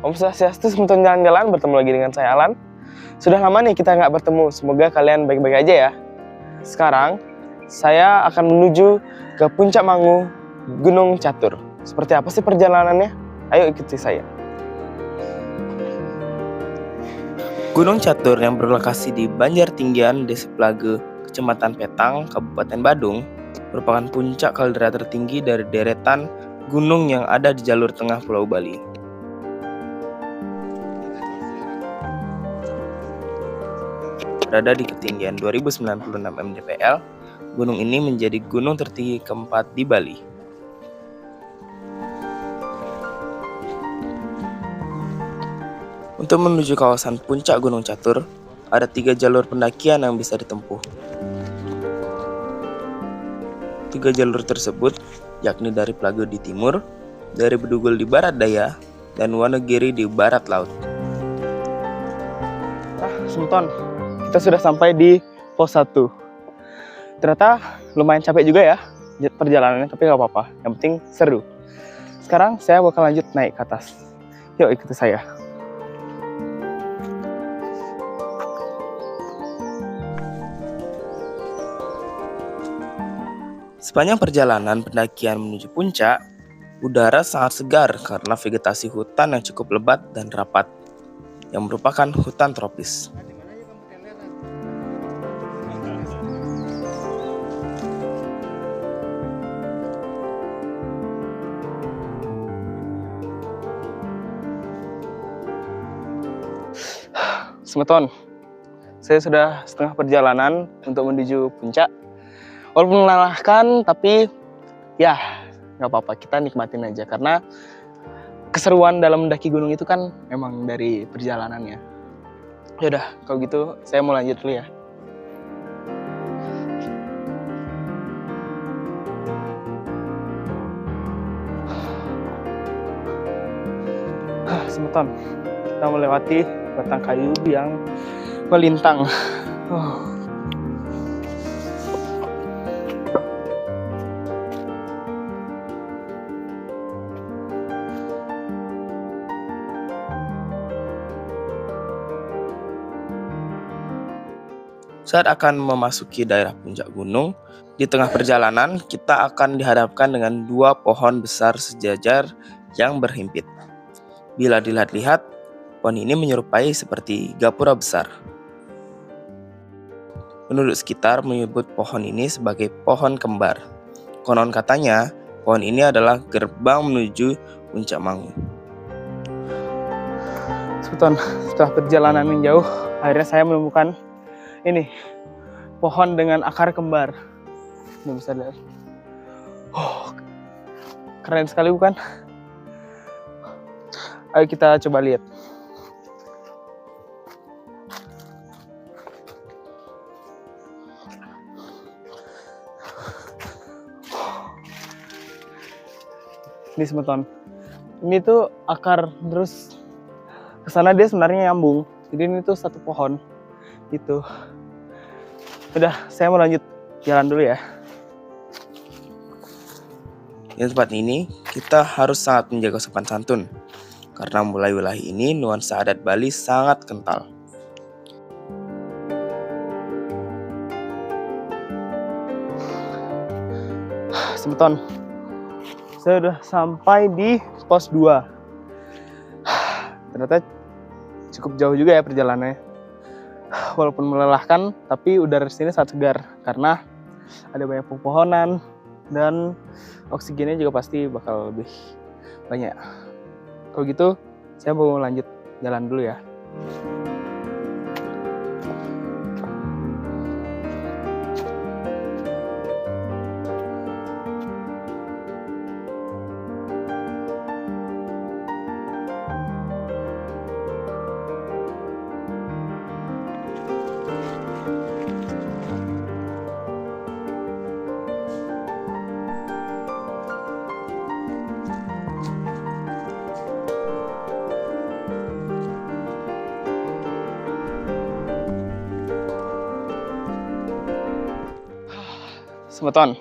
Om Swastiastu, semoga jalan-jalan, bertemu lagi dengan saya Alan. Sudah lama nih kita nggak bertemu, semoga kalian baik-baik aja ya. Sekarang, saya akan menuju ke Puncak Mangu, Gunung Catur. Seperti apa sih perjalanannya? Ayo ikuti saya. Gunung Catur yang berlokasi di Banjartinggian, Desa Plage, Kecamatan Petang, Kabupaten Badung, merupakan puncak kaldera tertinggi dari deretan gunung yang ada di jalur tengah Pulau Bali. Berada di ketinggian 2096 mdpl, gunung ini menjadi gunung tertinggi keempat di Bali. Untuk menuju kawasan puncak Gunung Catur, ada 3 jalur pendakian yang bisa ditempuh. 3 jalur tersebut yakni dari Plage di timur, dari Bedugul di barat daya, dan Wonogiri di barat laut. Semeton, kita sudah sampai di pos 1. Ternyata lumayan capek juga ya perjalanannya, tapi nggak apa-apa. Yang penting seru. Sekarang saya bakal lanjut naik ke atas. Yuk ikuti saya. Sepanjang perjalanan pendakian menuju puncak, udara sangat segar karena vegetasi hutan yang cukup lebat dan rapat, yang merupakan hutan tropis. Semeton, saya sudah setengah perjalanan untuk menuju puncak. Walaupun melelahkan, tapi ya nggak apa-apa, kita nikmatin aja. Karena keseruan dalam mendaki gunung itu kan memang dari perjalanannya. Yaudah, kalau gitu saya mau lanjut dulu ya. Semeton, kita melewati batang kayu yang melintang. Saat akan memasuki daerah puncak gunung, di tengah perjalanan kita akan dihadapkan dengan 2 pohon besar sejajar yang berhimpit. Bila dilihat-lihat, pohon ini menyerupai seperti gapura besar. Penduduk sekitar menyebut pohon ini sebagai pohon kembar. Konon katanya, pohon ini adalah gerbang menuju puncak Mangu. Setelah perjalanan yang jauh, akhirnya saya menemukan ini, pohon dengan akar kembar. Ini bisa lihat. Keren sekali bukan? Ayo kita coba lihat. Ini Semeton. Ini tuh akar terus kesana dia sebenarnya nyambung. Jadi ini tuh satu pohon. Gitu. Udah, saya mau lanjut jalan dulu ya. Di tempat ini kita harus sangat menjaga sopan santun. Karena mulai wilayah ini nuansa adat Bali sangat kental. Semeton, saya udah sampai di pos 2. Ternyata cukup jauh juga ya perjalanannya. Walaupun melelahkan, tapi udara di sini sangat segar karena ada banyak pepohonan dan oksigennya juga pasti bakal lebih banyak. Kalau gitu, saya mau lanjut jalan dulu ya. Semeton,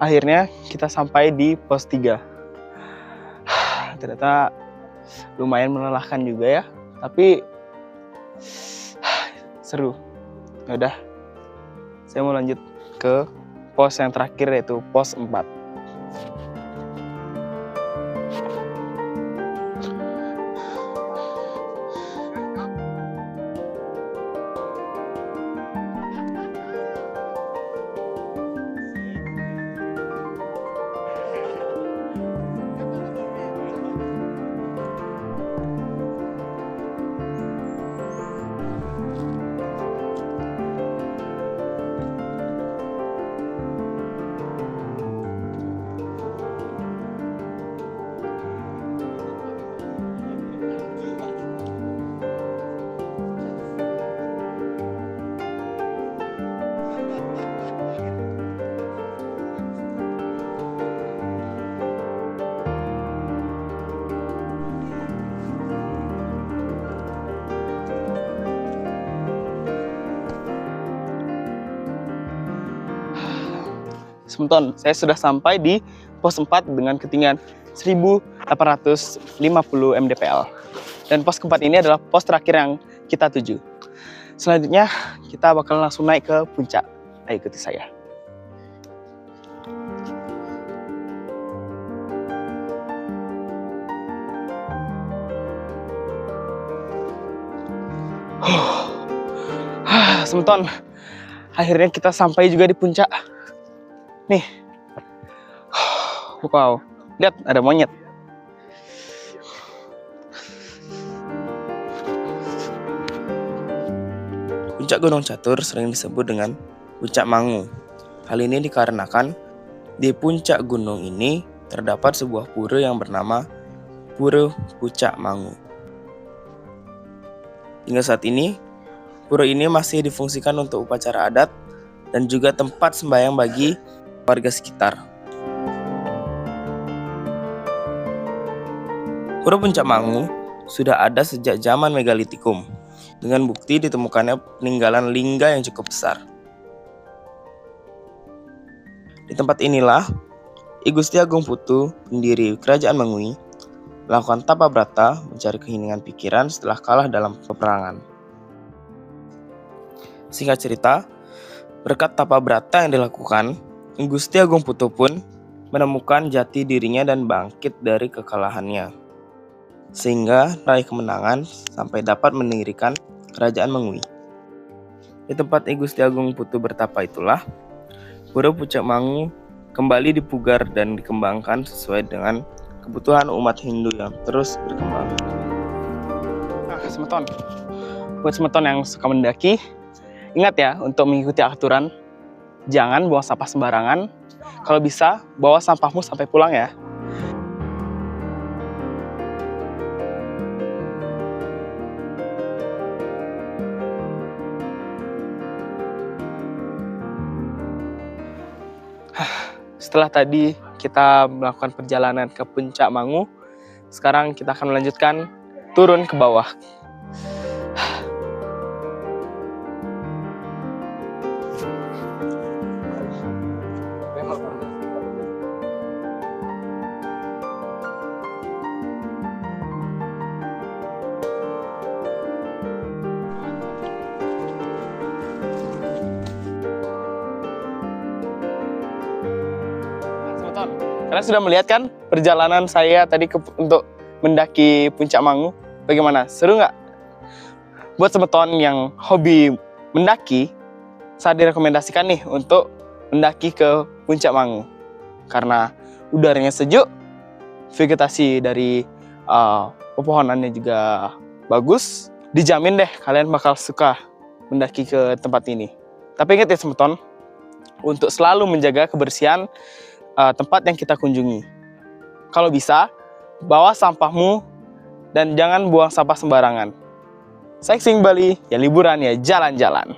akhirnya kita sampai di pos 3. Ternyata lumayan melelahkan juga ya, tapi seru. Yaudah, saya mau lanjut ke pos yang terakhir, yaitu pos 4. Sebentar, saya sudah sampai di pos 4 dengan ketinggian 1850 mdpl. Dan pos keempat ini adalah pos terakhir yang kita tuju. Selanjutnya, kita bakal langsung naik ke puncak. Ayo ikuti saya. Sebentar, akhirnya kita sampai juga di puncak. Nih, wow, lihat ada monyet. Puncak Gunung Catur sering disebut dengan Puncak Mangu. Hal ini dikarenakan di puncak gunung ini terdapat sebuah pura yang bernama Pura Pucak Mangu. Hingga saat ini, pura ini masih difungsikan untuk upacara adat dan juga tempat sembahyang bagi warga sekitar. Pura Puncak Mangu sudah ada sejak zaman megalitikum, dengan bukti ditemukannya peninggalan lingga yang cukup besar. Di tempat inilah I Gusti Agung Putu, pendiri Kerajaan Mangui, melakukan tapa brata mencari keheningan pikiran setelah kalah dalam peperangan. Singkat cerita, berkat tapa brata yang dilakukan, Gusti Agung Putu pun menemukan jati dirinya dan bangkit dari kekalahannya, sehingga meraih kemenangan sampai dapat mendirikan Kerajaan Mangui. Di tempat Gusti Agung Putu bertapa itulah, Pura Pucak Mangu kembali dipugar dan dikembangkan sesuai dengan kebutuhan umat Hindu yang terus berkembang. Nah, semeton. Buat semeton yang suka mendaki, ingat ya untuk mengikuti aturan. Jangan buang sampah sembarangan. Kalau bisa, bawa sampahmu sampai pulang ya. Setelah tadi kita melakukan perjalanan ke Puncak Mangu, sekarang kita akan melanjutkan turun ke bawah. Kalian sudah melihat kan perjalanan saya tadi untuk mendaki Puncak Mangu? Bagaimana? Seru nggak? Buat semeton yang hobi mendaki, saya direkomendasikan nih untuk mendaki ke Puncak Mangu. Karena udaranya sejuk, vegetasi dari pepohonannya juga bagus. Dijamin deh kalian bakal suka mendaki ke tempat ini. Tapi ingat ya semeton, untuk selalu menjaga kebersihan tempat yang kita kunjungi. Kalau bisa, bawa sampahmu dan jangan buang sampah sembarangan. Sightseeing Bali, ya liburan ya jalan-jalan.